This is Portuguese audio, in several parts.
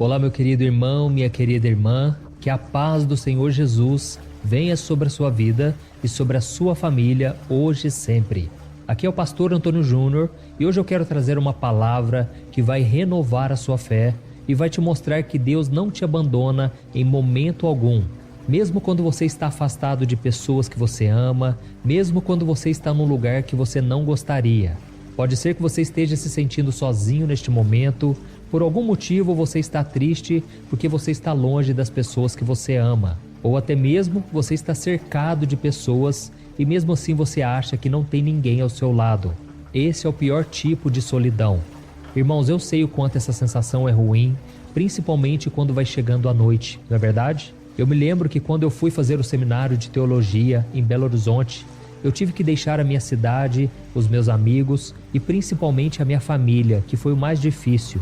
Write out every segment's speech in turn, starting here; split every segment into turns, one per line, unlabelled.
Olá, meu querido irmão, minha querida irmã, que a paz do Senhor Jesus venha sobre a sua vida e sobre a sua família hoje e sempre. Aqui é o pastor Antônio Júnior e hoje eu quero trazer uma palavra que vai renovar a sua fé e vai te mostrar que Deus não te abandona em momento algum. Mesmo quando você está afastado de pessoas que você ama, mesmo quando você está num lugar que você não gostaria. Pode ser que você esteja se sentindo sozinho neste momento. Por algum motivo você está triste porque você está longe das pessoas que você ama. Ou até mesmo você está cercado de pessoas e mesmo assim você acha que não tem ninguém ao seu lado. Esse é o pior tipo de solidão. Irmãos, eu sei o quanto essa sensação é ruim, principalmente quando vai chegando a noite, não é verdade? Eu me lembro que quando eu fui fazer o seminário de teologia em Belo Horizonte, eu tive que deixar a minha cidade, os meus amigos e principalmente a minha família, que foi o mais difícil.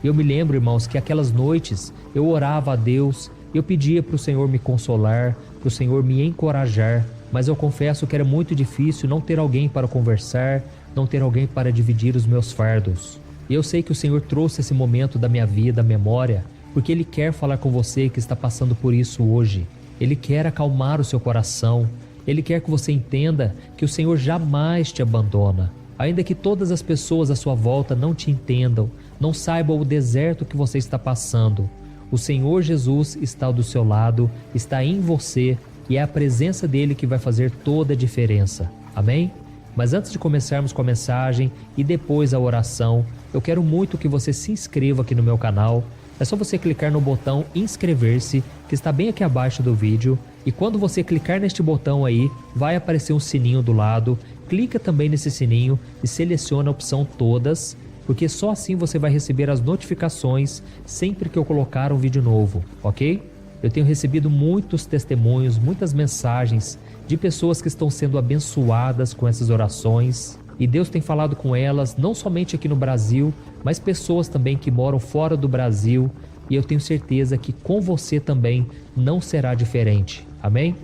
Eu me lembro, irmãos, que aquelas noites eu orava a Deus, eu pedia para o Senhor me consolar, para o Senhor me encorajar, mas eu confesso que era muito difícil não ter alguém para conversar, não ter alguém para dividir os meus fardos. E eu sei que o Senhor trouxe esse momento da minha vida à memória, porque Ele quer falar com você que está passando por isso hoje. Ele quer acalmar o seu coração, Ele quer que você entenda que o Senhor jamais te abandona. Ainda que todas as pessoas à sua volta não te entendam, não saibam o deserto que você está passando, o Senhor Jesus está do seu lado, está em você e é a presença dEle que vai fazer toda a diferença. Amém? Mas antes de começarmos com a mensagem e depois a oração, eu quero muito que você se inscreva aqui no meu canal. É só você clicar no botão inscrever-se, que está bem aqui abaixo do vídeo. E quando você clicar neste botão aí, vai aparecer um sininho do lado. Clica também nesse sininho e seleciona a opção todas, porque só assim você vai receber as notificações sempre que eu colocar um vídeo novo, ok? Eu tenho recebido muitos testemunhos, muitas mensagens de pessoas que estão sendo abençoadas com essas orações. E Deus tem falado com elas, não somente aqui no Brasil, mas pessoas também que moram fora do Brasil. E eu tenho certeza que com você também não será diferente. Amém?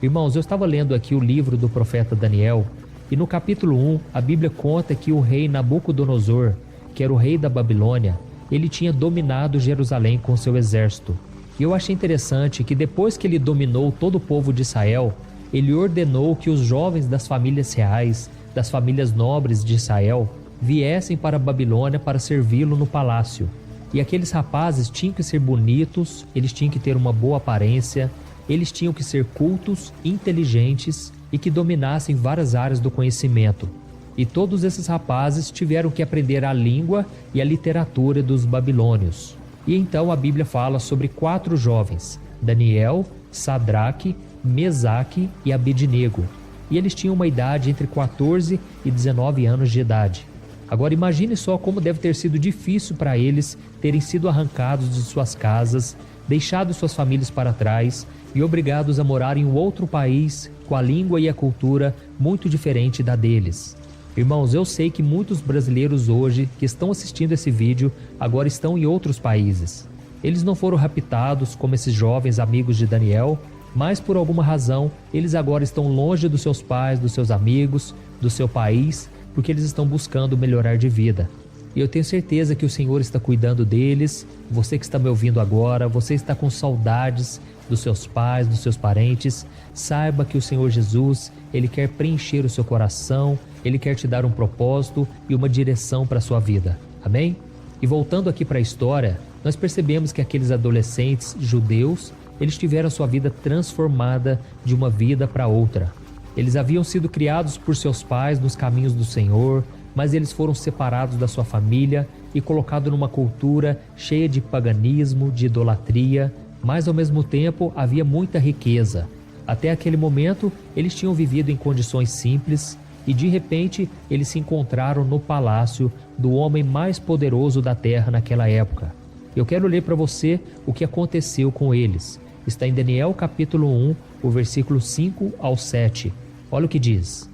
Irmãos, eu estava lendo aqui o livro do profeta Daniel. E no capítulo 1, a Bíblia conta que o rei Nabucodonosor, que era o rei da Babilônia, ele tinha dominado Jerusalém com seu exército. E eu achei interessante que depois que ele dominou todo o povo de Israel, ele ordenou que os jovens das famílias reais, das famílias nobres de Israel, viessem para a Babilônia para servi-lo no palácio. E aqueles rapazes tinham que ser bonitos, eles tinham que ter uma boa aparência, eles tinham que ser cultos, inteligentes e que dominassem várias áreas do conhecimento. E todos esses rapazes tiveram que aprender a língua e a literatura dos babilônios. E então a Bíblia fala sobre 4 jovens, Daniel, Sadraque, Mesaque e Abednego. E eles tinham uma idade entre 14 e 19 anos de idade. Agora imagine só como deve ter sido difícil para eles terem sido arrancados de suas casas, deixado suas famílias para trás e obrigados a morar em um outro país com a língua e a cultura muito diferente da deles. Irmãos, eu sei que muitos brasileiros hoje que estão assistindo esse vídeo agora estão em outros países. Eles não foram raptados como esses jovens amigos de Daniel, mas por alguma razão eles agora estão longe dos seus pais, dos seus amigos, do seu país, porque eles estão buscando melhorar de vida. E eu tenho certeza que o Senhor está cuidando deles. Você que está me ouvindo agora, você está com saudades dos seus pais, dos seus parentes, saiba que o Senhor Jesus, Ele quer preencher o seu coração, Ele quer te dar um propósito e uma direção para a sua vida. Amém? E voltando aqui para a história, nós percebemos que aqueles adolescentes judeus, eles tiveram a sua vida transformada de uma vida para outra. Eles haviam sido criados por seus pais nos caminhos do Senhor, mas eles foram separados da sua família e colocados numa cultura cheia de paganismo, de idolatria, mas ao mesmo tempo havia muita riqueza. Até aquele momento, eles tinham vivido em condições simples e de repente eles se encontraram no palácio do homem mais poderoso da terra naquela época. Eu quero ler para você o que aconteceu com eles. Está em Daniel capítulo 1, o versículo 5 ao 7. Olha o que diz.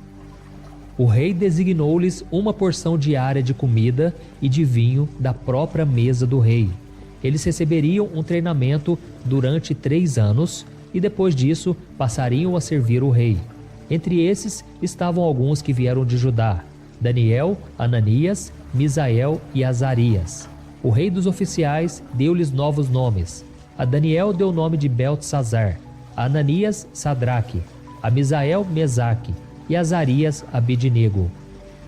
O rei designou-lhes uma porção diária de comida e de vinho da própria mesa do rei. Eles receberiam um treinamento durante 3 anos e depois disso passariam a servir o rei. Entre esses estavam alguns que vieram de Judá: Daniel, Ananias, Misael e Azarias. O rei dos oficiais deu-lhes novos nomes. A Daniel deu o nome de Beltesazar, a Ananias, Sadraque, a Misael, Mesaque e a Azarias, Abednego.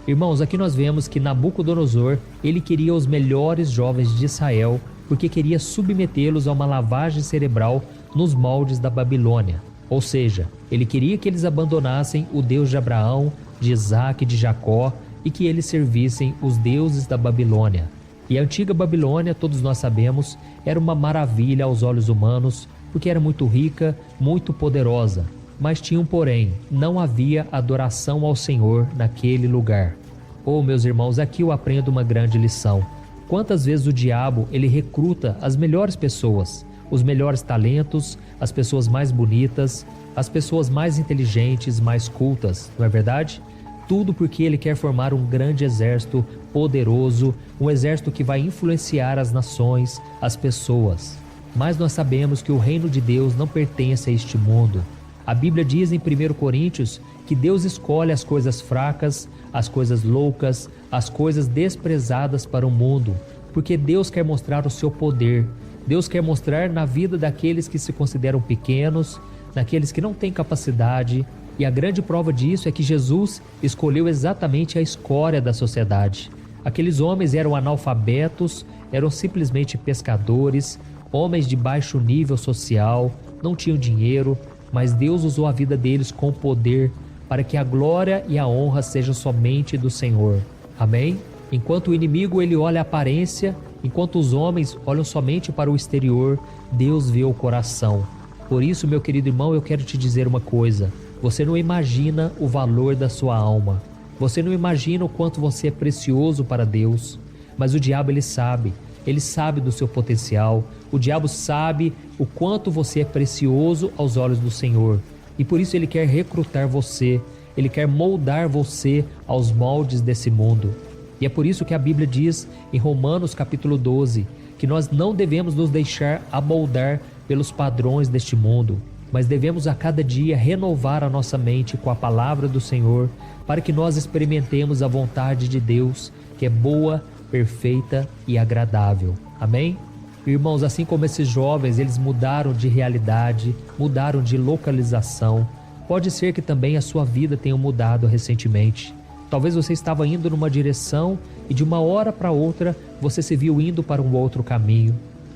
Irmãos, aqui nós vemos que Nabucodonosor, ele queria os melhores jovens de Israel, porque queria submetê-los a uma lavagem cerebral nos moldes da Babilônia. Ou seja, ele queria que eles abandonassem o Deus de Abraão, de Isaque e de Jacó e que eles servissem os deuses da Babilônia. E a antiga Babilônia, todos nós sabemos, era uma maravilha aos olhos humanos, porque era muito rica, muito poderosa. Mas tinha um porém, não havia adoração ao Senhor naquele lugar. Oh, meus irmãos, aqui eu aprendo uma grande lição. Quantas vezes o diabo, ele recruta as melhores pessoas, os melhores talentos, as pessoas mais bonitas, as pessoas mais inteligentes, mais cultas, não é verdade? Tudo porque ele quer formar um grande exército poderoso, um exército que vai influenciar as nações, as pessoas. Mas nós sabemos que o reino de Deus não pertence a este mundo. A Bíblia diz em 1 Coríntios que Deus escolhe as coisas fracas, as coisas loucas, as coisas desprezadas para o mundo, porque Deus quer mostrar o seu poder. Deus quer mostrar na vida daqueles que se consideram pequenos, naqueles que não têm capacidade. E a grande prova disso é que Jesus escolheu exatamente a escória da sociedade. Aqueles homens eram analfabetos, eram simplesmente pescadores, homens de baixo nível social, não tinham dinheiro, mas Deus usou a vida deles com poder para que a glória e a honra sejam somente do Senhor. Amém? Enquanto o inimigo ele olha a aparência, enquanto os homens olham somente para o exterior, Deus vê o coração. Por isso, meu querido irmão, eu quero te dizer uma coisa. Você não imagina o valor da sua alma. Você não imagina o quanto você é precioso para Deus. Mas o diabo, ele sabe do seu potencial. O diabo sabe o quanto você é precioso aos olhos do Senhor. E por isso ele quer recrutar você. Ele quer moldar você aos moldes desse mundo. E é por isso que a Bíblia diz em Romanos capítulo 12, que nós não devemos nos deixar amoldar pelos padrões deste mundo, mas devemos a cada dia renovar a nossa mente com a palavra do Senhor, para que nós experimentemos a vontade de Deus, que é boa, perfeita e agradável. Amém? Irmãos, assim como esses jovens, eles mudaram de realidade, mudaram de localização, pode ser que também a sua vida tenha mudado recentemente. Talvez você estava indo numa direção e de uma hora para outra você se viu indo para um outro caminho.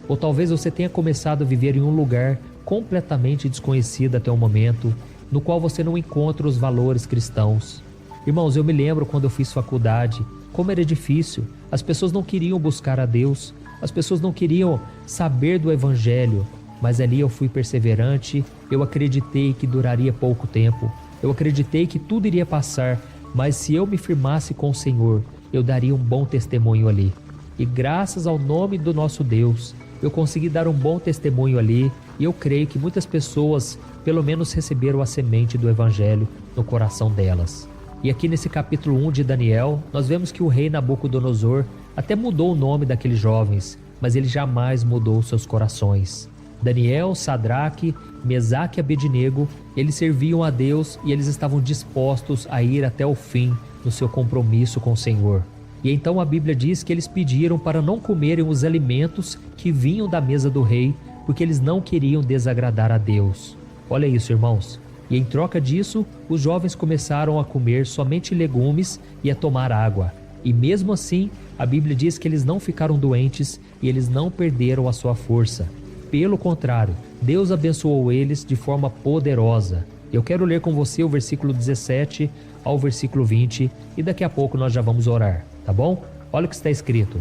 Ou talvez você tenha começado a viver em um lugar completamente desconhecido até o momento, no qual você não encontra os valores cristãos. Irmãos, eu me lembro quando eu fiz faculdade, como era difícil. As pessoas não queriam buscar a Deus, as pessoas não queriam saber do Evangelho, mas ali eu fui perseverante, eu acreditei que duraria pouco tempo, eu acreditei que tudo iria passar, mas se eu me firmasse com o Senhor, eu daria um bom testemunho ali. E graças ao nome do nosso Deus, eu consegui dar um bom testemunho ali, e eu creio que muitas pessoas, pelo menos, receberam a semente do Evangelho no coração delas. E aqui nesse capítulo 1 de Daniel, nós vemos que o rei Nabucodonosor até mudou o nome daqueles jovens, mas ele jamais mudou seus corações. Daniel, Sadraque, Mesaque e Abednego, eles serviam a Deus e eles estavam dispostos a ir até o fim no seu compromisso com o Senhor. E então a Bíblia diz que eles pediram para não comerem os alimentos que vinham da mesa do rei, porque eles não queriam desagradar a Deus. Olha isso, irmãos. E em troca disso, os jovens começaram a comer somente legumes e a tomar água. E mesmo assim, a Bíblia diz que eles não ficaram doentes e eles não perderam a sua força. Pelo contrário, Deus abençoou eles de forma poderosa. Eu quero ler com você o versículo 17 ao versículo 20 e daqui a pouco nós já vamos orar, tá bom? Olha o que está escrito.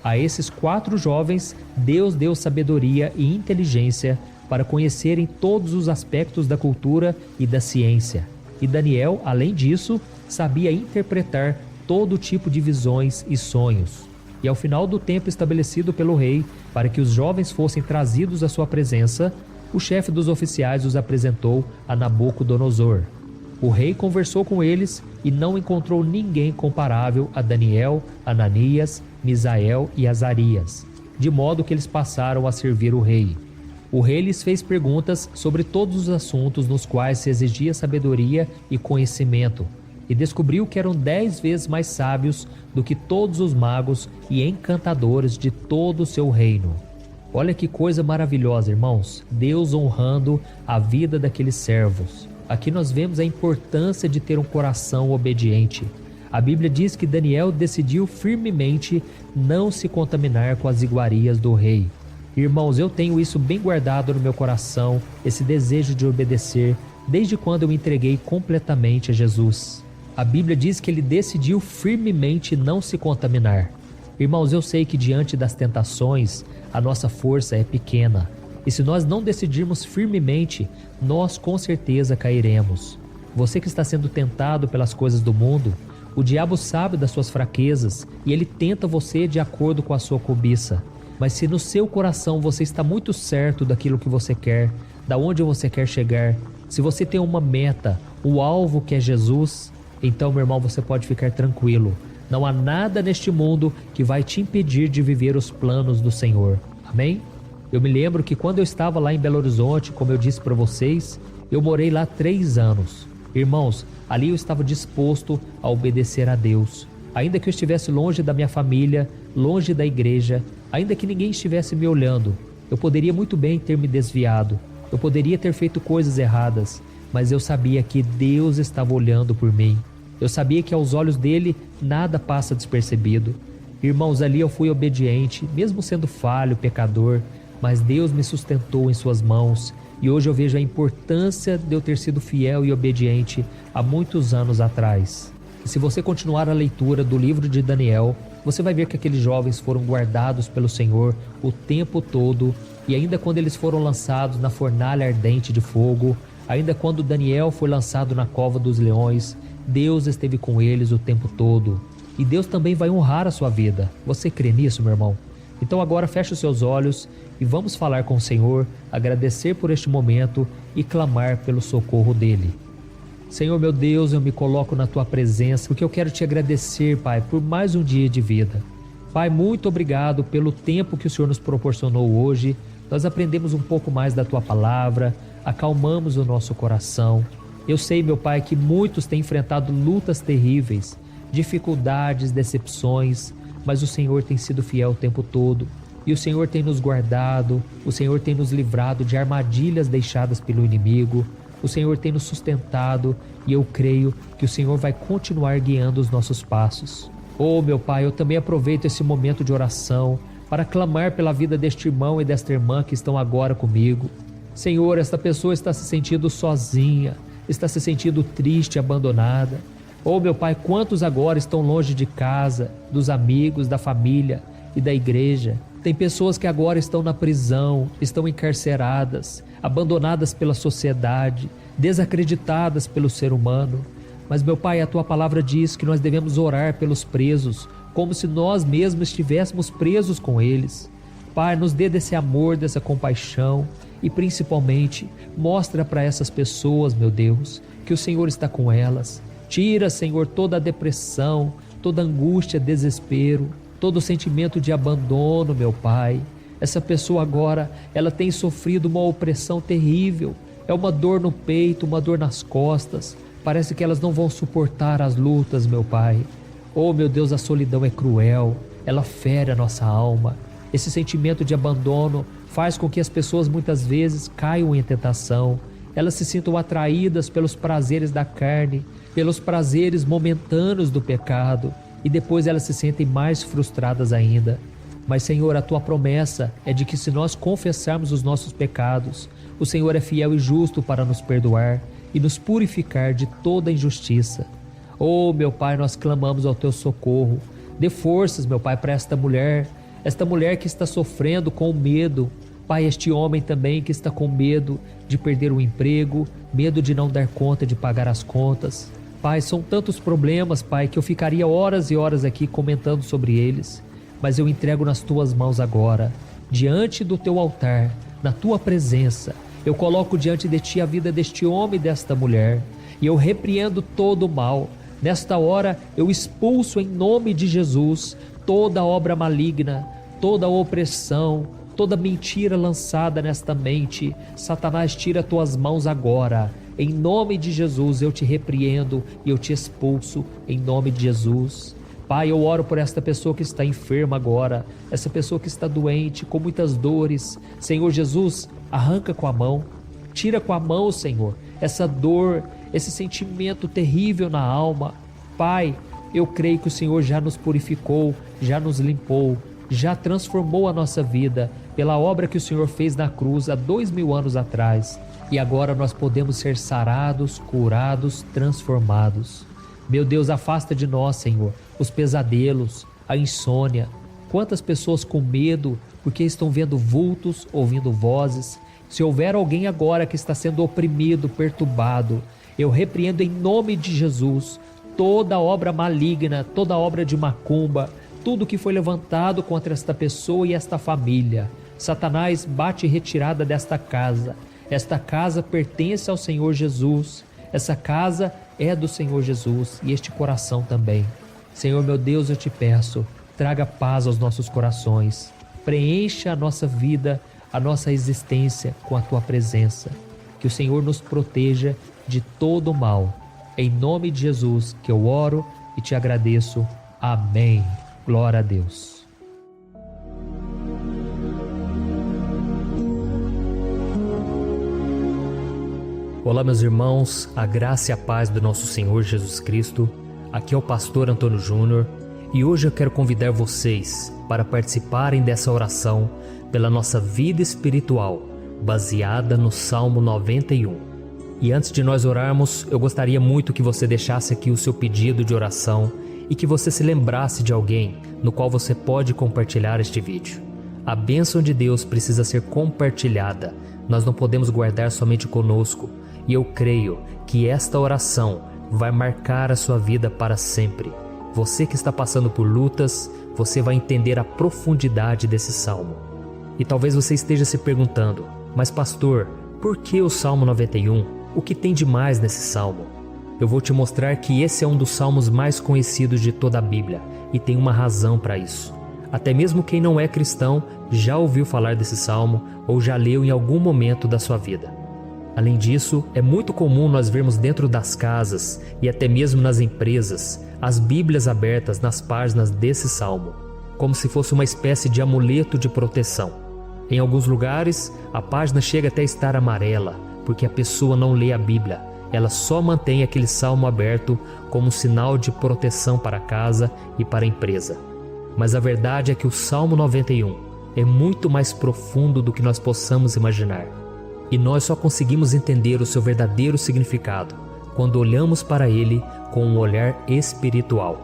A esses 4 jovens, Deus deu sabedoria e inteligência para conhecerem todos os aspectos da cultura e da ciência. E Daniel, além disso, sabia interpretar todo tipo de visões e sonhos. E ao final do tempo estabelecido pelo rei, para que os jovens fossem trazidos à sua presença, o chefe dos oficiais os apresentou a Nabucodonosor. O rei conversou com eles e não encontrou ninguém comparável a Daniel, Ananias, Misael e Azarias, de modo que eles passaram a servir o rei. O rei lhes fez perguntas sobre todos os assuntos nos quais se exigia sabedoria e conhecimento. e descobriu que eram 10 vezes mais sábios do que todos os magos e encantadores de todo o seu reino. Olha que coisa maravilhosa, irmãos, Deus honrando a vida daqueles servos. Aqui nós vemos a importância de ter um coração obediente. A Bíblia diz que Daniel decidiu firmemente não se contaminar com as iguarias do rei. Irmãos, eu tenho isso bem guardado no meu coração, esse desejo de obedecer, desde quando eu me entreguei completamente a Jesus. A Bíblia diz que ele decidiu firmemente não se contaminar. Irmãos, eu sei que diante das tentações, a nossa força é pequena. E se nós não decidirmos firmemente, nós com certeza cairemos. Você que está sendo tentado pelas coisas do mundo, o diabo sabe das suas fraquezas e ele tenta você de acordo com a sua cobiça. Mas se no seu coração você está muito certo daquilo que você quer, da onde você quer chegar, se você tem uma meta, o alvo que é Jesus, então, meu irmão, você pode ficar tranquilo. Não há nada neste mundo que vai te impedir de viver os planos do Senhor. Amém? Eu me lembro que quando eu estava lá em Belo Horizonte, como eu disse para vocês, eu morei lá 3 anos. Irmãos, ali eu estava disposto a obedecer a Deus. Ainda que eu estivesse longe da minha família, longe da igreja, ainda que ninguém estivesse me olhando, eu poderia muito bem ter me desviado. Eu poderia ter feito coisas erradas, mas eu sabia que Deus estava olhando por mim. Eu sabia que aos olhos dele nada passa despercebido. Irmãos, ali eu fui obediente, mesmo sendo falho, pecador, mas Deus me sustentou em suas mãos e hoje eu vejo a importância de eu ter sido fiel e obediente há muitos anos atrás. E se você continuar a leitura do livro de Daniel, você vai ver que aqueles jovens foram guardados pelo Senhor o tempo todo e ainda quando eles foram lançados na fornalha ardente de fogo, ainda quando Daniel foi lançado na cova dos leões, Deus esteve com eles o tempo todo. E Deus também vai honrar a sua vida. Você crê nisso, meu irmão? Então agora feche os seus olhos e vamos falar com o Senhor, agradecer por este momento e clamar pelo socorro dele. Senhor meu Deus, eu me coloco na tua presença porque eu quero te agradecer, Pai, por mais um dia de vida. Pai, muito obrigado pelo tempo que o Senhor nos proporcionou hoje. Nós aprendemos um pouco mais da tua palavra, acalmamos o nosso coração. Eu sei, meu Pai, que muitos têm enfrentado lutas terríveis, dificuldades, decepções, mas o Senhor tem sido fiel o tempo todo. E o Senhor tem nos guardado, o Senhor tem nos livrado de armadilhas deixadas pelo inimigo, o Senhor tem nos sustentado e eu creio que o Senhor vai continuar guiando os nossos passos. Oh, meu Pai, eu também aproveito esse momento de oração para clamar pela vida deste irmão e desta irmã que estão agora comigo. Senhor, esta pessoa está se sentindo sozinha, está se sentindo triste, abandonada. Oh, meu Pai, quantos agora estão longe de casa, dos amigos, da família e da igreja? Tem pessoas que agora estão na prisão, estão encarceradas, abandonadas pela sociedade, desacreditadas pelo ser humano. Mas, meu Pai, a tua palavra diz que nós devemos orar pelos presos, como se nós mesmos estivéssemos presos com eles. Pai, nos dê desse amor, dessa compaixão e principalmente mostra para essas pessoas, meu Deus, que o Senhor está com elas. Tira, Senhor, toda a depressão, toda a angústia, desespero, todo o sentimento de abandono, meu Pai. Essa pessoa agora, ela tem sofrido uma opressão terrível. É uma dor no peito, uma dor nas costas. Parece que elas não vão suportar as lutas, meu Pai. Oh, meu Deus, a solidão é cruel. Ela fere a nossa alma. Esse sentimento de abandono faz com que as pessoas muitas vezes caiam em tentação. Elas se sintam atraídas pelos prazeres da carne, pelos prazeres momentâneos do pecado, e depois elas se sentem mais frustradas ainda. Mas, Senhor, a tua promessa é de que se nós confessarmos os nossos pecados, o Senhor é fiel e justo para nos perdoar e nos purificar de toda injustiça. Oh, meu Pai, nós clamamos ao teu socorro. Dê forças, meu Pai, para esta mulher que está sofrendo com medo. Pai, este homem também que está com medo de perder o emprego, medo de não dar conta de pagar as contas. Pai, são tantos problemas, Pai, que eu ficaria horas e horas aqui comentando sobre eles. Mas eu entrego nas tuas mãos agora, diante do teu altar, na tua presença. Eu coloco diante de ti a vida deste homem e desta mulher, e eu repreendo todo o mal. Nesta hora eu expulso em nome de Jesus toda obra maligna, toda opressão, toda mentira lançada nesta mente. Satanás, tira tuas mãos agora. Em nome de Jesus eu te repreendo e eu te expulso em nome de Jesus. Pai, eu oro por esta pessoa que está enferma agora, essa pessoa que está doente, com muitas dores. Senhor Jesus, arranca com a mão, tira com a mão, Senhor, essa dor, esse sentimento terrível na alma. Pai, eu creio que o Senhor já nos purificou, já nos limpou, já transformou a nossa vida pela obra que o Senhor fez na cruz há 2000 anos atrás. E agora nós podemos ser sarados, curados, transformados. Meu Deus, afasta de nós, Senhor, os pesadelos, a insônia. Quantas pessoas com medo porque estão vendo vultos, ouvindo vozes. Se houver alguém agora que está sendo oprimido, perturbado, eu repreendo em nome de Jesus toda obra maligna, toda obra de macumba, tudo que foi levantado contra esta pessoa e esta família. Satanás, bate retirada desta casa. Esta casa pertence ao Senhor Jesus. Essa casa é do Senhor Jesus e este coração também. Senhor meu Deus, eu te peço, traga paz aos nossos corações. Preencha a nossa vida, a nossa existência com a tua presença. Que o Senhor nos proteja de todo o mal. Em nome de Jesus que eu oro e te agradeço. Amém. Glória a Deus. Olá, meus irmãos, a graça e a paz do nosso Senhor Jesus Cristo. Aqui é o pastor Antônio Júnior e hoje eu quero convidar vocês para participarem dessa oração pela nossa vida espiritual, baseada no Salmo 91. E antes de nós orarmos, eu gostaria muito que você deixasse aqui o seu pedido de oração e que você se lembrasse de alguém no qual você pode compartilhar este vídeo. A bênção de Deus precisa ser compartilhada, nós não podemos guardar somente conosco. E eu creio que esta oração vai marcar a sua vida para sempre. Você que está passando por lutas, você vai entender a profundidade desse salmo. E talvez você esteja se perguntando, mas pastor, por que o Salmo 91? O que tem de mais nesse salmo? Eu vou te mostrar que esse é um dos salmos mais conhecidos de toda a Bíblia e tem uma razão para isso. Até mesmo quem não é cristão já ouviu falar desse salmo ou já leu em algum momento da sua vida. Além disso, é muito comum nós vermos dentro das casas e até mesmo nas empresas as Bíblias abertas nas páginas desse salmo, como se fosse uma espécie de amuleto de proteção. Em alguns lugares, a página chega até a estar amarela, porque a pessoa não lê a Bíblia, ela só mantém aquele salmo aberto como um sinal de proteção para a casa e para a empresa. Mas a verdade é que o Salmo 91 é muito mais profundo do que nós possamos imaginar. E nós só conseguimos entender o seu verdadeiro significado quando olhamos para ele com um olhar espiritual.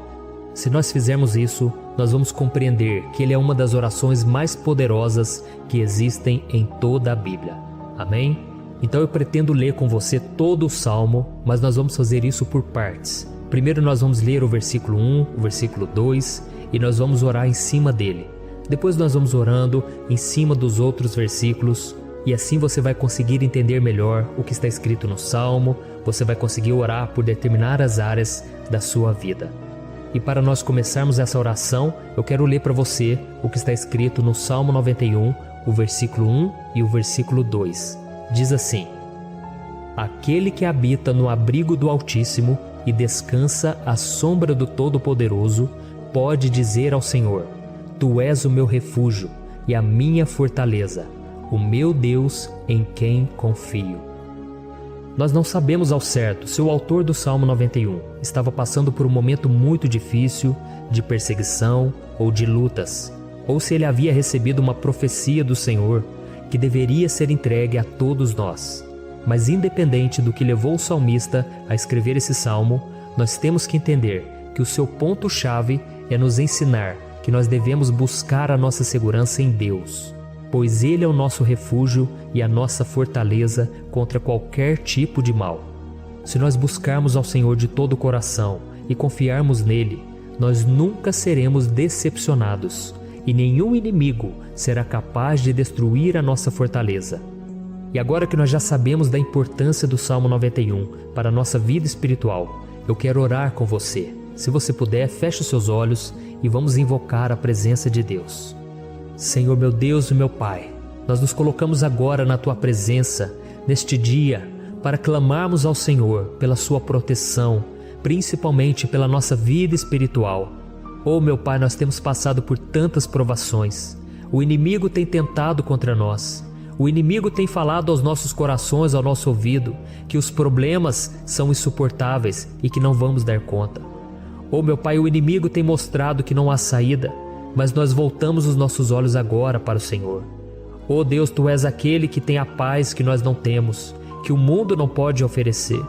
Se nós fizermos isso, nós vamos compreender que ele é uma das orações mais poderosas que existem em toda a Bíblia. Amém? Então eu pretendo ler com você todo o Salmo, mas nós vamos fazer isso por partes. Primeiro nós vamos ler o versículo 1, o versículo 2 e nós vamos orar em cima dele. Depois nós vamos orando em cima dos outros versículos. E assim você vai conseguir entender melhor o que está escrito no Salmo, você vai conseguir orar por determinadas áreas da sua vida. E para nós começarmos essa oração, eu quero ler para você o que está escrito no Salmo 91, o versículo 1 e o versículo 2. Diz assim: Aquele que habita no abrigo do Altíssimo e descansa à sombra do Todo-Poderoso, pode dizer ao Senhor: Tu és o meu refúgio e a minha fortaleza, o meu Deus em quem confio. Nós não sabemos ao certo se o autor do Salmo 91 estava passando por um momento muito difícil, de perseguição ou de lutas, ou se ele havia recebido uma profecia do Senhor que deveria ser entregue a todos nós. Mas independente do que levou o salmista a escrever esse salmo, nós temos que entender que o seu ponto-chave é nos ensinar que nós devemos buscar a nossa segurança em Deus, pois Ele é o nosso refúgio e a nossa fortaleza contra qualquer tipo de mal. Se nós buscarmos ao Senhor de todo o coração e confiarmos nele, nós nunca seremos decepcionados e nenhum inimigo será capaz de destruir a nossa fortaleza. E agora que nós já sabemos da importância do Salmo 91 para a nossa vida espiritual, eu quero orar com você. Se você puder, feche os seus olhos e vamos invocar a presença de Deus. Senhor meu Deus e meu Pai, nós nos colocamos agora na Tua presença, neste dia, para clamarmos ao Senhor pela sua proteção, principalmente pela nossa vida espiritual. Oh, meu Pai, nós temos passado por tantas provações. O inimigo tem tentado contra nós. O inimigo tem falado aos nossos corações, ao nosso ouvido, que os problemas são insuportáveis e que não vamos dar conta. Oh, meu Pai, o inimigo tem mostrado que não há saída, mas nós voltamos os nossos olhos agora para o Senhor. Oh Deus, Tu és aquele que tem a paz que nós não temos, que o mundo não pode oferecer.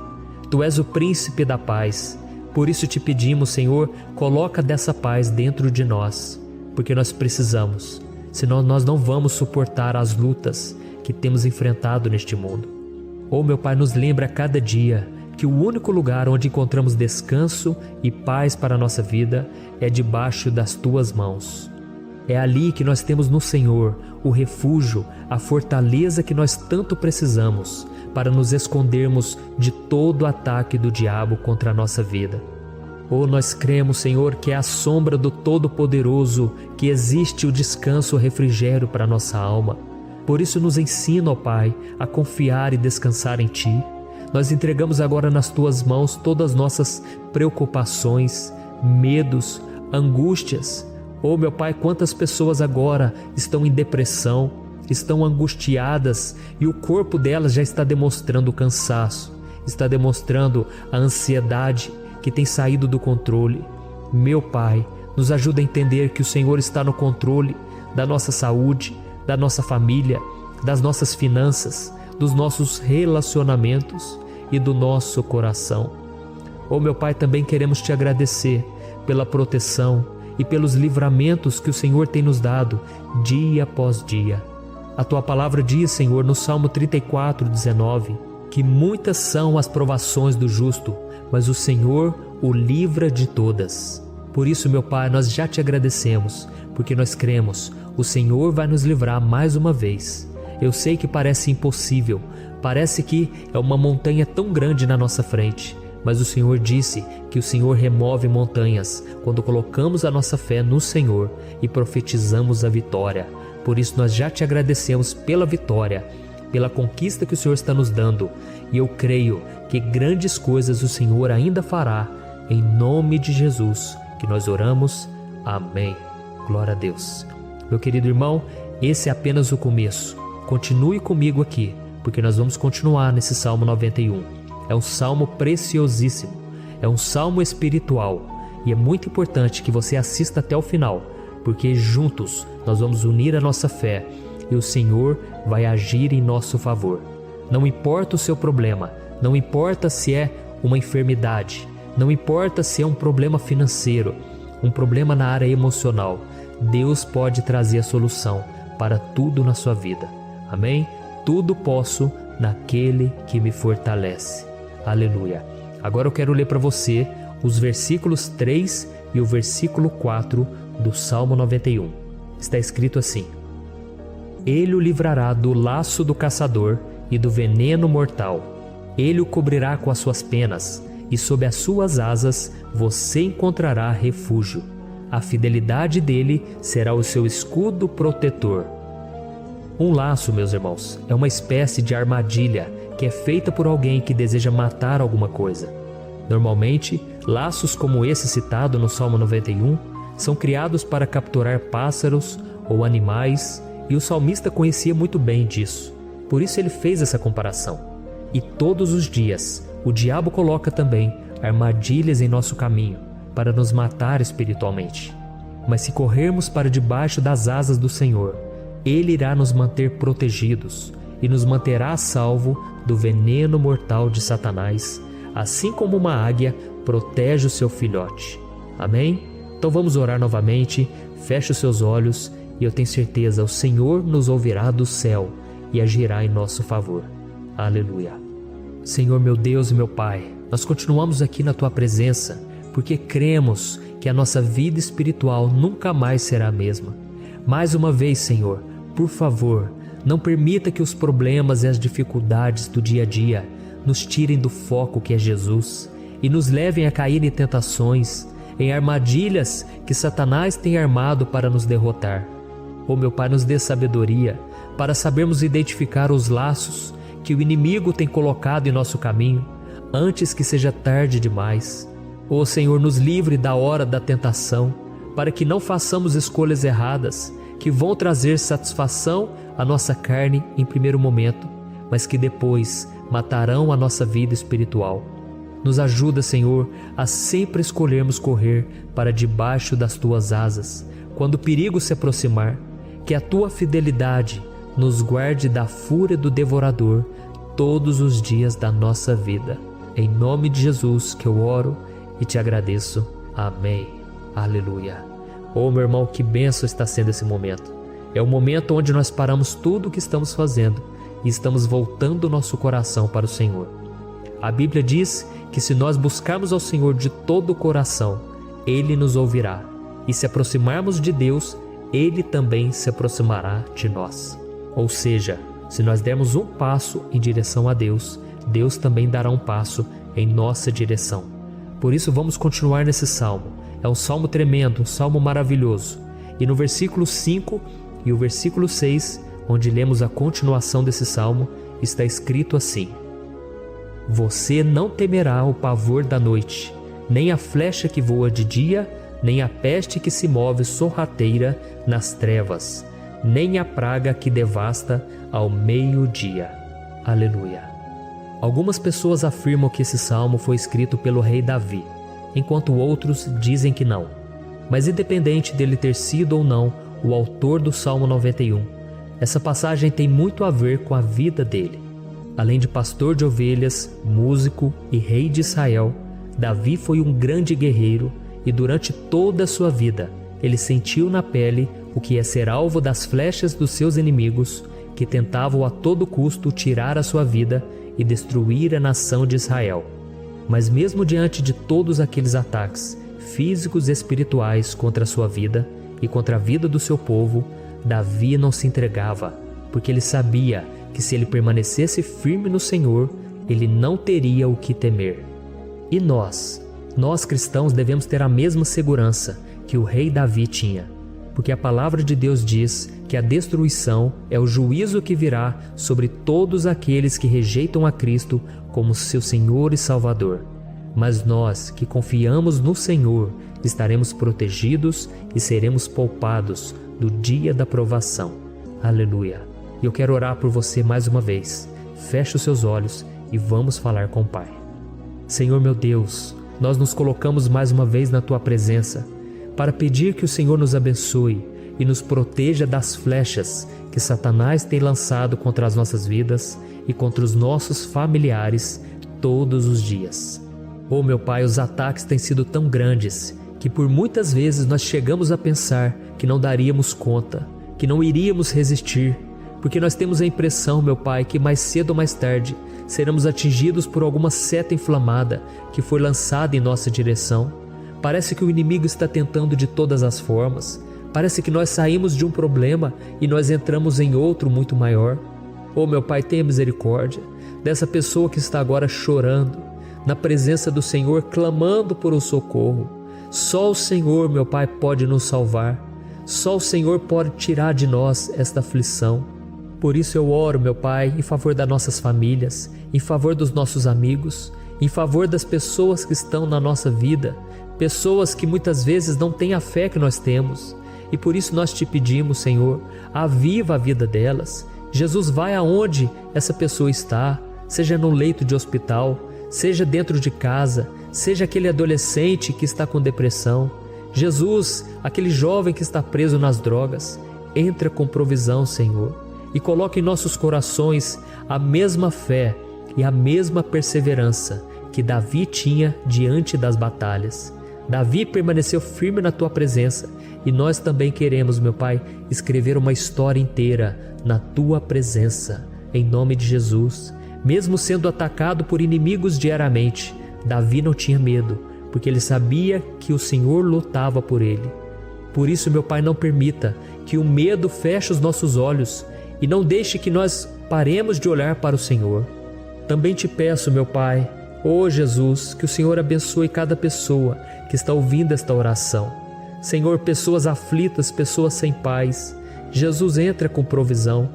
Tu és o príncipe da paz. Por isso te pedimos, Senhor, coloca dessa paz dentro de nós, porque nós precisamos, senão nós não vamos suportar as lutas que temos enfrentado neste mundo. Oh, meu Pai, nos lembra a cada dia que o único lugar onde encontramos descanso e paz para a nossa vida é debaixo das Tuas mãos. É ali que nós temos no Senhor o refúgio, a fortaleza que nós tanto precisamos para nos escondermos de todo o ataque do diabo contra a nossa vida. Oh, nós cremos, Senhor, que é à sombra do Todo-Poderoso que existe o descanso, o refrigério para a nossa alma. Por isso nos ensina, ó Pai, a confiar e descansar em Ti. Nós entregamos agora nas Tuas mãos todas as nossas preocupações, medos, angústias. Oh, meu Pai, quantas pessoas agora estão em depressão, estão angustiadas e o corpo delas já está demonstrando o cansaço, está demonstrando a ansiedade que tem saído do controle. Meu Pai, nos ajuda a entender que o Senhor está no controle da nossa saúde, da nossa família, das nossas finanças, dos nossos relacionamentos e do nosso coração. Oh, meu Pai, também queremos Te agradecer pela proteção e pelos livramentos que o Senhor tem nos dado dia após dia. A Tua palavra diz, Senhor, no Salmo 34:19, que muitas são as provações do justo, mas o Senhor o livra de todas. Por isso, meu Pai, nós já Te agradecemos, porque nós cremos, o Senhor vai nos livrar mais uma vez. Eu sei que parece impossível, parece que é uma montanha tão grande na nossa frente, mas o Senhor disse que o Senhor remove montanhas quando colocamos a nossa fé no Senhor e profetizamos a vitória. Por isso nós já Te agradecemos pela vitória, pela conquista que o Senhor está nos dando, e eu creio que grandes coisas o Senhor ainda fará, em nome de Jesus que nós oramos. Amém. Glória a Deus. Meu querido irmão, esse é apenas o começo. Continue comigo aqui, porque nós vamos continuar nesse Salmo 91. É um salmo preciosíssimo, é um salmo espiritual, e é muito importante que você assista até o final, porque juntos nós vamos unir a nossa fé e o Senhor vai agir em nosso favor. Não importa o seu problema, não importa se é uma enfermidade, não importa se é um problema financeiro, um problema na área emocional, Deus pode trazer a solução para tudo na sua vida. Amém? Tudo posso naquele que me fortalece. Aleluia. Agora eu quero ler para você os versículos 3 e o versículo 4 do Salmo 91. Está escrito assim: Ele o livrará do laço do caçador e do veneno mortal. Ele o cobrirá com as suas penas, e sob as suas asas você encontrará refúgio. A fidelidade dele será o seu escudo protetor. Um laço, meus irmãos, é uma espécie de armadilha que é feita por alguém que deseja matar alguma coisa. Normalmente, laços como esse citado no Salmo 91 são criados para capturar pássaros ou animais, e o salmista conhecia muito bem disso. Por isso ele fez essa comparação. E todos os dias, o diabo coloca também armadilhas em nosso caminho para nos matar espiritualmente. Mas se corrermos para debaixo das asas do Senhor, Ele irá nos manter protegidos e nos manterá a salvo do veneno mortal de Satanás, assim como uma águia protege o seu filhote. Amém? Então vamos orar novamente. Feche os seus olhos e eu tenho certeza, o Senhor nos ouvirá do céu e agirá em nosso favor. Aleluia. Senhor, meu Deus e meu Pai, nós continuamos aqui na Tua presença porque cremos que a nossa vida espiritual nunca mais será a mesma. Mais uma vez, Senhor, por favor, não permita que os problemas e as dificuldades do dia a dia nos tirem do foco que é Jesus e nos levem a cair em tentações, em armadilhas que Satanás tem armado para nos derrotar. Oh, meu Pai, nos dê sabedoria para sabermos identificar os laços que o inimigo tem colocado em nosso caminho, antes que seja tarde demais. Ó Senhor, nos livre da hora da tentação, para que não façamos escolhas erradas, que vão trazer satisfação à nossa carne em primeiro momento, mas que depois matarão a nossa vida espiritual. Nos ajuda, Senhor, a sempre escolhermos correr para debaixo das Tuas asas, quando o perigo se aproximar. Que a Tua fidelidade nos guarde da fúria do devorador todos os dias da nossa vida. Em nome de Jesus que eu oro e te agradeço. Amém. Aleluia. Oh, meu irmão, que bênção está sendo esse momento. É o momento onde nós paramos tudo o que estamos fazendo e estamos voltando o nosso coração para o Senhor. A Bíblia diz que se nós buscarmos ao Senhor de todo o coração, Ele nos ouvirá. E se aproximarmos de Deus, Ele também se aproximará de nós. Ou seja, se nós dermos um passo em direção a Deus, Deus também dará um passo em nossa direção. Por isso vamos continuar nesse salmo. É um salmo tremendo, um salmo maravilhoso. E no versículo 5 e o versículo 6, onde lemos a continuação desse salmo, está escrito assim: Você não temerá o pavor da noite, nem a flecha que voa de dia, nem a peste que se move sorrateira nas trevas, nem a praga que devasta ao meio-dia. Aleluia. Algumas pessoas afirmam que esse salmo foi escrito pelo rei Davi, enquanto outros dizem que não. Mas independente dele ter sido ou não o autor do Salmo 91, essa passagem tem muito a ver com a vida dele. Além de pastor de ovelhas, músico e rei de Israel, Davi foi um grande guerreiro e durante toda a sua vida ele sentiu na pele o que é ser alvo das flechas dos seus inimigos, que tentavam a todo custo tirar a sua vida e destruir a nação de Israel. Mas mesmo diante de todos aqueles ataques físicos e espirituais contra a sua vida e contra a vida do seu povo, Davi não se entregava, porque ele sabia que se ele permanecesse firme no Senhor, ele não teria o que temer. E nós cristãos devemos ter a mesma segurança que o rei Davi tinha, porque a palavra de Deus diz que a destruição é o juízo que virá sobre todos aqueles que rejeitam a Cristo como seu Senhor e Salvador. Mas nós que confiamos no Senhor estaremos protegidos e seremos poupados do dia da provação. Aleluia. E eu quero orar por você mais uma vez. Feche os seus olhos e vamos falar com o Pai. Senhor meu Deus, nós nos colocamos mais uma vez na Tua presença para pedir que o Senhor nos abençoe e nos proteja das flechas que Satanás tem lançado contra as nossas vidas e contra os nossos familiares todos os dias. Oh meu Pai, os ataques têm sido tão grandes que por muitas vezes nós chegamos a pensar que não daríamos conta, que não iríamos resistir, porque nós temos a impressão, meu Pai, que mais cedo ou mais tarde seremos atingidos por alguma seta inflamada que foi lançada em nossa direção. Parece que o inimigo está tentando de todas as formas. Parece que nós saímos de um problema e nós entramos em outro muito maior. Oh meu Pai, tenha misericórdia dessa pessoa que está agora chorando, na presença do Senhor, clamando por um socorro. Só o Senhor, meu Pai, pode nos salvar. Só o Senhor pode tirar de nós esta aflição. Por isso eu oro, meu Pai, em favor das nossas famílias, em favor dos nossos amigos, em favor das pessoas que estão na nossa vida, pessoas que muitas vezes não têm a fé que nós temos. E por isso nós te pedimos, Senhor, aviva a vida delas. Jesus, vai aonde essa pessoa está, seja no leito de hospital, seja dentro de casa, seja aquele adolescente que está com depressão. Jesus, aquele jovem que está preso nas drogas, entra com provisão, Senhor, e coloca em nossos corações a mesma fé e a mesma perseverança que Davi tinha diante das batalhas. Davi permaneceu firme na Tua presença e nós também queremos, meu Pai, escrever uma história inteira na Tua presença, em nome de Jesus. Mesmo sendo atacado por inimigos diariamente, Davi não tinha medo, porque ele sabia que o Senhor lutava por ele. Por isso, meu Pai, não permita que o medo feche os nossos olhos e não deixe que nós paremos de olhar para o Senhor. Também te peço, meu Pai, ó Jesus, que o Senhor abençoe cada pessoa que está ouvindo esta oração. Senhor, pessoas aflitas, pessoas sem paz. Jesus, entra com provisão.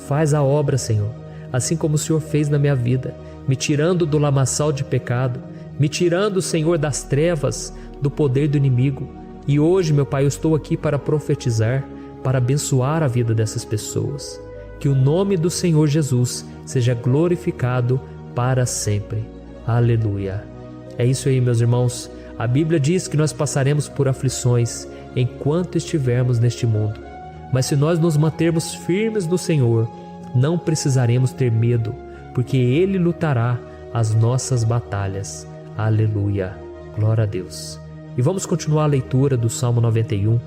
Faz a obra, Senhor. assim como o Senhor fez na minha vida, me tirando do lamaçal de pecado, me tirando, Senhor, das trevas, do poder do inimigo. E hoje, meu Pai, eu estou aqui para profetizar, para abençoar a vida dessas pessoas. Que o nome do Senhor Jesus seja glorificado para sempre. Aleluia. É isso aí, meus irmãos. A Bíblia diz que nós passaremos por aflições enquanto estivermos neste mundo. Mas se nós nos mantermos firmes no Senhor, não precisaremos ter medo, porque Ele lutará as nossas batalhas. Aleluia. Glória a Deus. E vamos continuar a leitura do Salmo 91.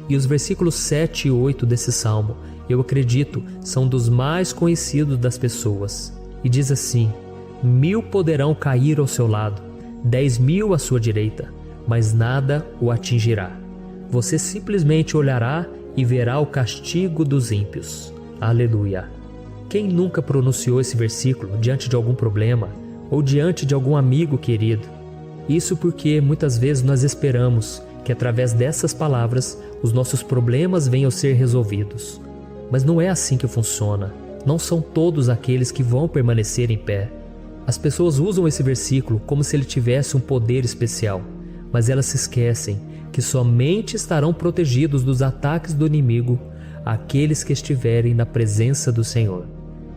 E os versículos 7 e 8 desse Salmo, eu acredito, são dos mais conhecidos das pessoas. E diz assim: 1000 poderão cair ao seu lado, 10.000 à sua direita, mas nada o atingirá. Você simplesmente olhará e verá o castigo dos ímpios. Aleluia. Quem nunca pronunciou esse versículo diante de algum problema ou diante de algum amigo querido? Isso porque muitas vezes nós esperamos que através dessas palavras os nossos problemas venham a ser resolvidos. Mas não é assim que funciona. Não são todos aqueles que vão permanecer em pé. As pessoas usam esse versículo como se ele tivesse um poder especial, mas elas se esquecem que somente estarão protegidos dos ataques do inimigo aqueles que estiverem na presença do Senhor.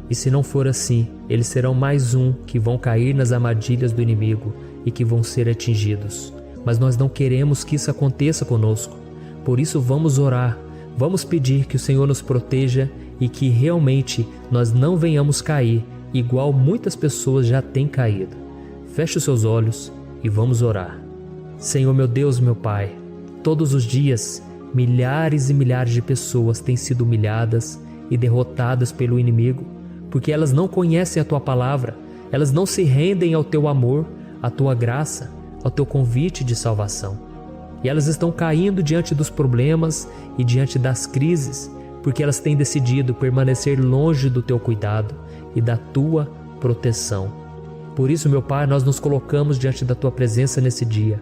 E se não for assim, eles serão mais um que vão cair nas armadilhas do inimigo e que vão ser atingidos. Mas nós não queremos que isso aconteça conosco. Por isso vamos orar, vamos pedir que o Senhor nos proteja e que realmente nós não venhamos cair igual muitas pessoas já têm caído. Feche os seus olhos e vamos orar. Senhor, meu Deus, meu Pai, todos os dias milhares e milhares de pessoas têm sido humilhadas e derrotadas pelo inimigo, porque elas não conhecem a Tua palavra, elas não se rendem ao Teu amor, à Tua graça, ao Teu convite de salvação. E elas estão caindo diante dos problemas e diante das crises, porque elas têm decidido permanecer longe do Teu cuidado e da Tua proteção. Por isso, meu Pai, nós nos colocamos diante da Tua presença nesse dia,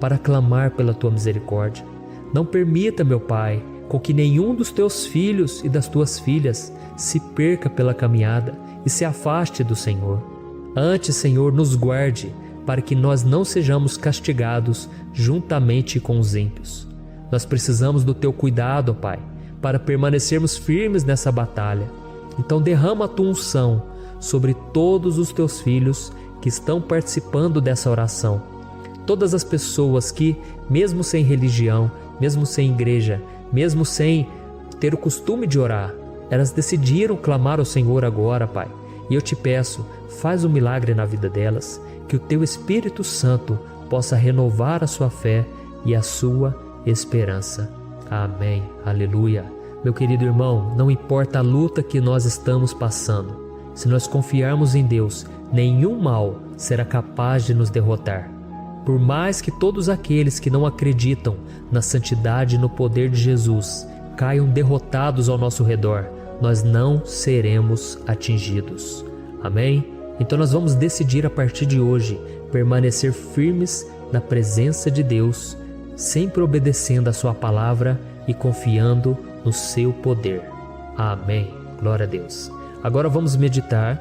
para clamar pela Tua misericórdia. Não permita, meu Pai, com que nenhum dos Teus filhos e das Tuas filhas se perca pela caminhada e se afaste do Senhor. Antes, Senhor, nos guarde, para que nós não sejamos castigados juntamente com os ímpios. Nós precisamos do Teu cuidado, Pai, para permanecermos firmes nessa batalha. Então derrama a Tua unção sobre todos os Teus filhos que estão participando dessa oração. Todas as pessoas que, mesmo sem religião, mesmo sem igreja, mesmo sem ter o costume de orar, elas decidiram clamar ao Senhor agora, Pai. E eu te peço, faz um milagre na vida delas, que o Teu Espírito Santo possa renovar a sua fé e a sua esperança. Amém. Aleluia. Meu querido irmão, não importa a luta que nós estamos passando, se nós confiarmos em Deus, nenhum mal será capaz de nos derrotar. Por mais que todos aqueles que não acreditam na santidade e no poder de Jesus caiam derrotados ao nosso redor, nós não seremos atingidos. Amém? Então nós vamos decidir a partir de hoje permanecer firmes na presença de Deus, sempre obedecendo a Sua palavra e confiando no Seu poder. Amém. Glória a Deus. Agora vamos meditar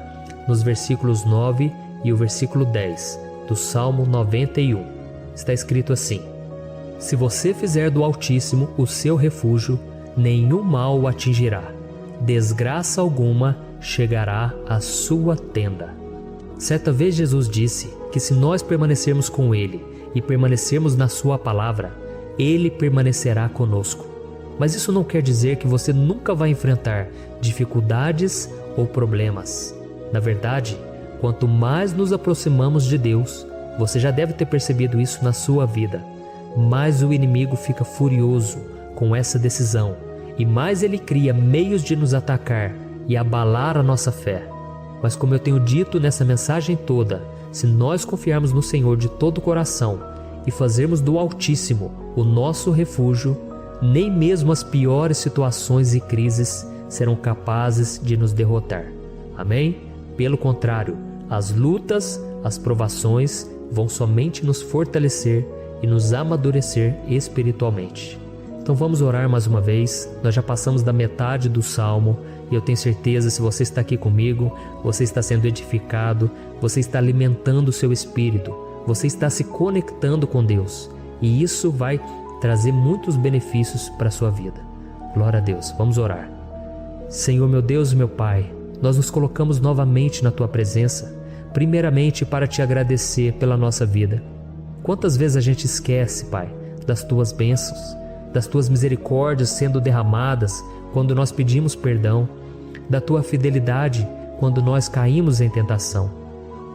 nos versículos 9 e o versículo 10 do Salmo 91. Está escrito assim: Se você fizer do Altíssimo o seu refúgio, nenhum mal o atingirá, desgraça alguma chegará à sua tenda. Certa vez Jesus disse que se nós permanecermos com Ele e permanecermos na Sua palavra, Ele permanecerá conosco. Mas isso não quer dizer que você nunca vai enfrentar dificuldades ou problemas. Na verdade, quanto mais nos aproximamos de Deus, você já deve ter percebido isso na sua vida, mais o inimigo fica furioso com essa decisão e mais ele cria meios de nos atacar e abalar a nossa fé. Mas como eu tenho dito nessa mensagem toda, se nós confiarmos no Senhor de todo o coração e fazermos do Altíssimo o nosso refúgio, nem mesmo as piores situações e crises serão capazes de nos derrotar. Amém? Pelo contrário, as lutas, as provações vão somente nos fortalecer e nos amadurecer espiritualmente. Então vamos orar mais uma vez. Nós já passamos da metade do Salmo E eu tenho certeza, se você está aqui comigo, você está sendo edificado, você está alimentando o seu espírito, você está se conectando com Deus. E isso vai trazer muitos benefícios para a sua vida. Glória a Deus. Vamos orar. Senhor, meu Deus e meu Pai, nós nos colocamos novamente na Tua presença, primeiramente para Te agradecer pela nossa vida. Quantas vezes a gente esquece, Pai, das Tuas bênçãos, das Tuas misericórdias sendo derramadas quando nós pedimos perdão, da Tua fidelidade quando nós caímos em tentação.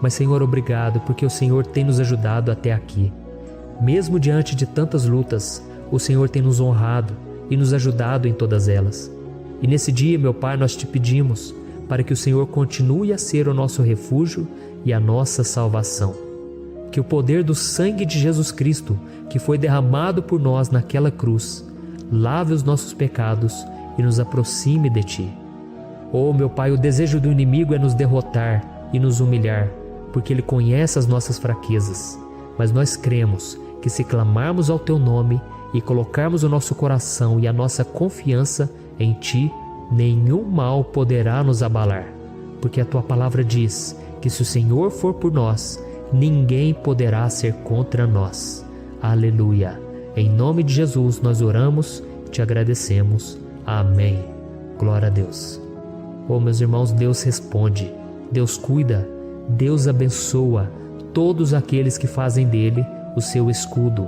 Mas, Senhor, obrigado, porque o Senhor tem nos ajudado até aqui. Mesmo diante de tantas lutas, o Senhor tem nos honrado e nos ajudado em todas elas. E nesse dia, meu Pai, nós Te pedimos para que o Senhor continue a ser o nosso refúgio e a nossa salvação. Que o poder do sangue de Jesus Cristo, que foi derramado por nós naquela cruz, lave os nossos pecados e nos aproxime de Ti. Oh, meu Pai, o desejo do inimigo é nos derrotar e nos humilhar, porque ele conhece as nossas fraquezas. Mas nós cremos que se clamarmos ao Teu nome e colocarmos o nosso coração e a nossa confiança em Ti, nenhum mal poderá nos abalar. Porque a Tua palavra diz que se o Senhor for por nós, ninguém poderá ser contra nós. Aleluia. Em nome de Jesus nós oramos e Te agradecemos. Amém. Glória a Deus. Oh, meus irmãos, Deus responde, Deus cuida, Deus abençoa todos aqueles que fazem dele o seu escudo.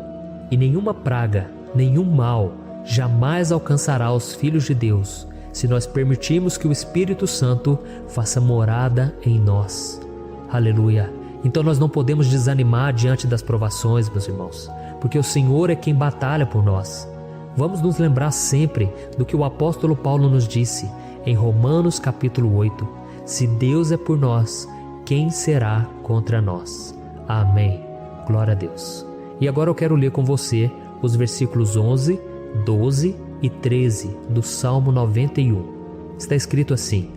E nenhuma praga, nenhum mal jamais alcançará os filhos de Deus, se nós permitirmos que o Espírito Santo faça morada em nós. Aleluia. Então nós não podemos desanimar diante das provações, meus irmãos, porque o Senhor é quem batalha por nós. Vamos nos lembrar sempre do que o apóstolo Paulo nos disse em Romanos capítulo 8. Se Deus é por nós, quem será contra nós? Amém. Glória a Deus. E agora eu quero ler com você os versículos 11, 12 e 13 do Salmo 91. Está escrito assim: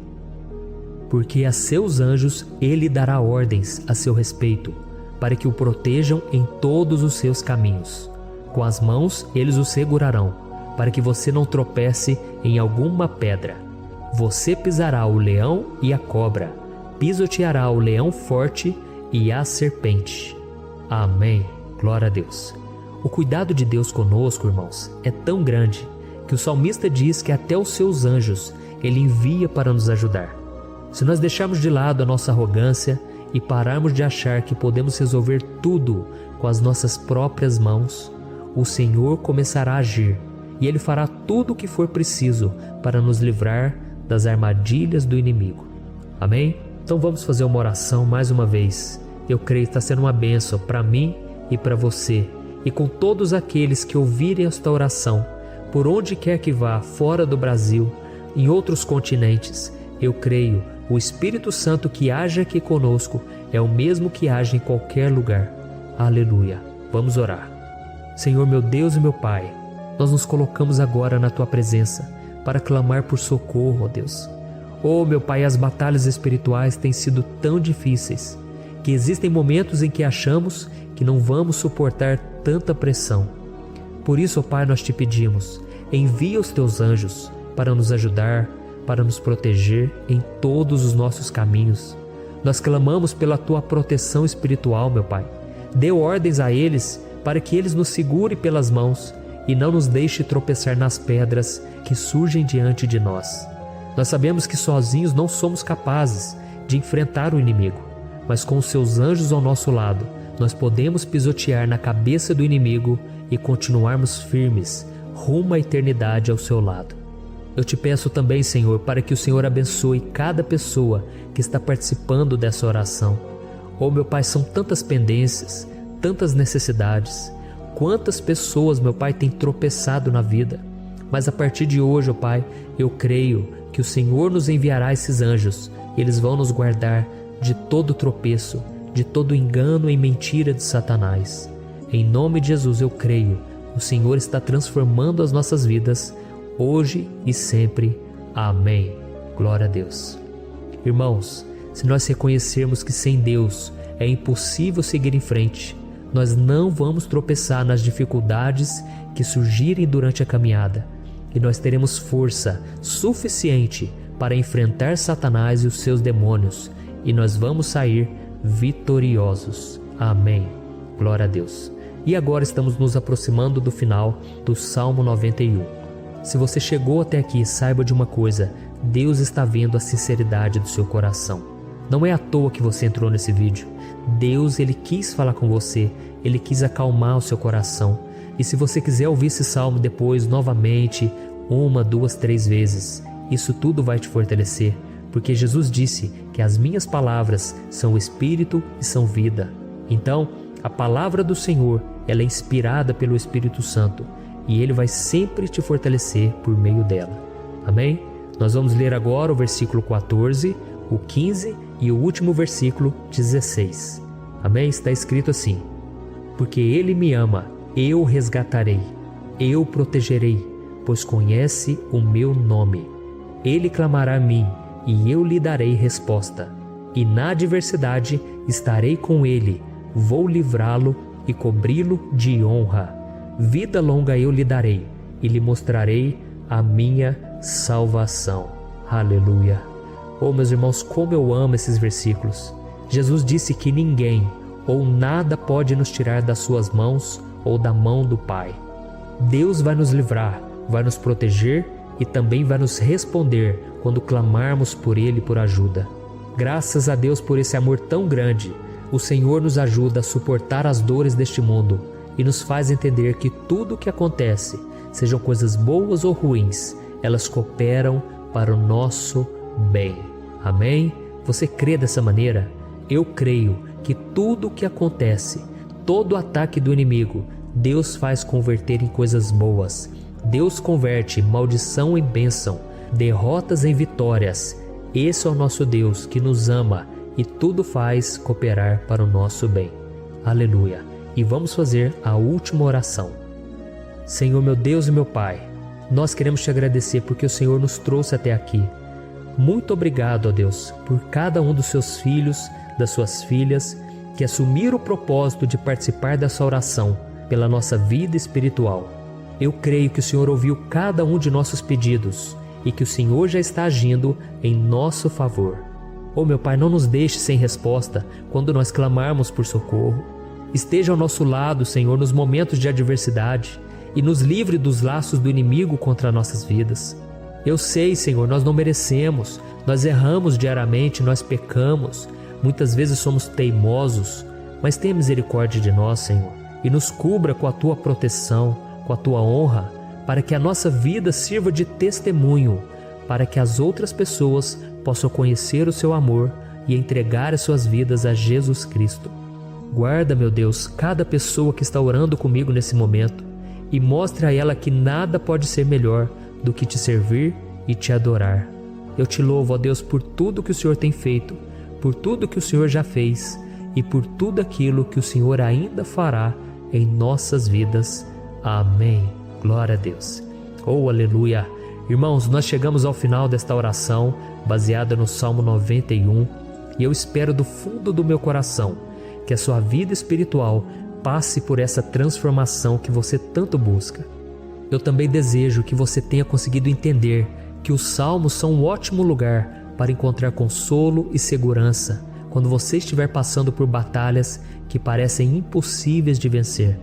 porque a seus anjos ele dará ordens a seu respeito, para que o protejam em todos os seus caminhos. Com as mãos eles o segurarão, para que você não tropece em alguma pedra. Você pisará o leão e a cobra, pisoteará o leão forte e a serpente. Amém. Glória a Deus. O cuidado de Deus conosco, irmãos, é tão grande que o salmista diz que até os seus anjos ele envia para nos ajudar. Se nós deixarmos de lado a nossa arrogância e pararmos de achar que podemos resolver tudo com as nossas próprias mãos, o Senhor começará a agir e Ele fará tudo o que for preciso para nos livrar das armadilhas do inimigo. Amém? Então vamos fazer uma oração mais uma vez. Eu creio que está sendo uma bênção para mim e para você, e com todos aqueles que ouvirem esta oração, por onde quer que vá, fora do Brasil, em outros continentes. Eu creio, o Espírito Santo que age aqui conosco é o mesmo que age em qualquer lugar. Aleluia. Vamos orar. Senhor, meu Deus e meu Pai, nós nos colocamos agora na Tua presença para clamar por socorro, ó Deus. Oh, meu Pai, as batalhas espirituais têm sido tão difíceis que existem momentos em que achamos que não vamos suportar tanta pressão. Por isso, ó Pai, nós Te pedimos, envia os Teus anjos para nos ajudar, para nos proteger em todos os nossos caminhos. Nós clamamos pela Tua proteção espiritual, meu Pai. Dê ordens a eles para que eles nos segurem pelas mãos e não nos deixe tropeçar nas pedras que surgem diante de nós. Nós sabemos que sozinhos não somos capazes de enfrentar o inimigo, mas com os Seus anjos ao nosso lado, nós podemos pisotear na cabeça do inimigo e continuarmos firmes rumo à eternidade ao Seu lado. Eu Te peço também, Senhor, para que o Senhor abençoe cada pessoa que está participando dessa oração. Oh, meu Pai, são tantas pendências, tantas necessidades. Quantas pessoas, meu Pai, têm tropeçado na vida. Mas a partir de hoje, ó Pai, eu creio que o Senhor nos enviará esses anjos. Eles vão nos guardar de todo tropeço, de todo engano e mentira de Satanás. Em nome de Jesus eu creio, o Senhor está transformando as nossas vidas, hoje e sempre. Amém. Glória a Deus. Irmãos, se nós reconhecermos que sem Deus é impossível seguir em frente, nós não vamos tropeçar nas dificuldades que surgirem durante a caminhada, e nós teremos força suficiente para enfrentar Satanás e os seus demônios, e nós vamos sair vitoriosos. Amém. Glória a Deus. E agora estamos nos aproximando do final do Salmo 91. Se você chegou até aqui, saiba de uma coisa: Deus está vendo a sinceridade do seu coração. Não é à toa que você entrou nesse vídeo. Deus, Ele quis falar com você, Ele quis acalmar o seu coração. E se você quiser ouvir esse salmo depois, novamente, 1, 2, 3 vezes, isso tudo vai te fortalecer, porque Jesus disse que as minhas palavras são espírito e são vida. Então, a palavra do Senhor, ela é inspirada pelo Espírito Santo, e Ele vai sempre te fortalecer por meio dela. Amém? Nós vamos ler agora o versículo 14, o 15 e o último versículo 16. Amém? Está escrito assim: porque Ele me ama, eu o resgatarei, eu o protegerei, pois conhece o meu nome. Ele clamará a mim, e eu lhe darei resposta. E na adversidade estarei com ele, vou livrá-lo e cobri-lo de honra. Vida longa eu lhe darei, e lhe mostrarei a minha salvação. Aleluia. Oh, meus irmãos, como eu amo esses versículos. Jesus disse que ninguém ou nada pode nos tirar das suas mãos ou da mão do Pai. Deus vai nos livrar, vai nos proteger e também vai nos responder quando clamarmos por Ele por ajuda. Graças a Deus por esse amor tão grande, o Senhor nos ajuda a suportar as dores deste mundo e nos faz entender que tudo o que acontece, sejam coisas boas ou ruins, elas cooperam para o nosso bem. Amém? Você crê dessa maneira? Eu creio que tudo o que acontece, todo ataque do inimigo, Deus faz converter em coisas boas. Deus converte maldição em bênção, derrotas em vitórias. Esse é o nosso Deus que nos ama e tudo faz cooperar para o nosso bem. Aleluia. E vamos fazer a última oração. Senhor, meu Deus e meu Pai, nós queremos te agradecer porque o Senhor nos trouxe até aqui. Muito obrigado, ó Deus, por cada um dos seus filhos, das suas filhas, que assumiram o propósito de participar dessa oração pela nossa vida espiritual. Eu creio que o Senhor ouviu cada um de nossos pedidos e que o Senhor já está agindo em nosso favor. Oh, meu Pai, não nos deixe sem resposta quando nós clamarmos por socorro. Esteja ao nosso lado, Senhor, nos momentos de adversidade e nos livre dos laços do inimigo contra nossas vidas. Eu sei, Senhor, nós não merecemos, nós erramos diariamente, nós pecamos, muitas vezes somos teimosos, mas tenha misericórdia de nós, Senhor, e nos cubra com a Tua proteção, com a Tua honra, para que a nossa vida sirva de testemunho, para que as outras pessoas possam conhecer o Seu amor e entregar as suas vidas a Jesus Cristo. Guarda, meu Deus, cada pessoa que está orando comigo nesse momento e mostre a ela que nada pode ser melhor do que te servir e te adorar. Eu te louvo, ó Deus, por tudo que o Senhor tem feito, por tudo que o Senhor já fez e por tudo aquilo que o Senhor ainda fará em nossas vidas. Amém. Glória a Deus. Oh, aleluia. Irmãos, nós chegamos ao final desta oração baseada no Salmo 91 e eu espero do fundo do meu coração que a sua vida espiritual passe por essa transformação que você tanto busca. Eu também desejo que você tenha conseguido entender que os salmos são um ótimo lugar para encontrar consolo e segurança quando você estiver passando por batalhas que parecem impossíveis de vencer.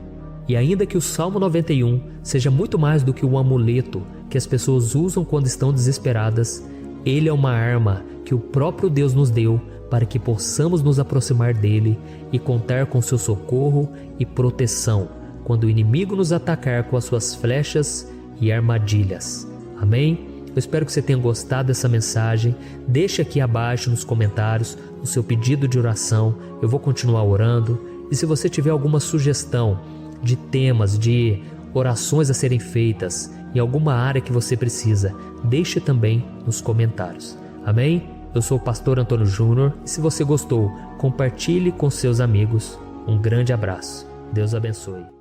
E ainda que o Salmo 91 seja muito mais do que um amuleto que as pessoas usam quando estão desesperadas, ele é uma arma que o próprio Deus nos deu para que possamos nos aproximar dele e contar com seu socorro e proteção quando o inimigo nos atacar com as suas flechas e armadilhas. Amém? Eu espero que você tenha gostado dessa mensagem. Deixe aqui abaixo nos comentários o seu pedido de oração. Eu vou continuar orando. E se você tiver alguma sugestão de temas, de orações a serem feitas em alguma área que você precisa, deixe também nos comentários. Amém? Eu sou o pastor Antônio Júnior e se você gostou, compartilhe com seus amigos. Um grande abraço. Deus abençoe.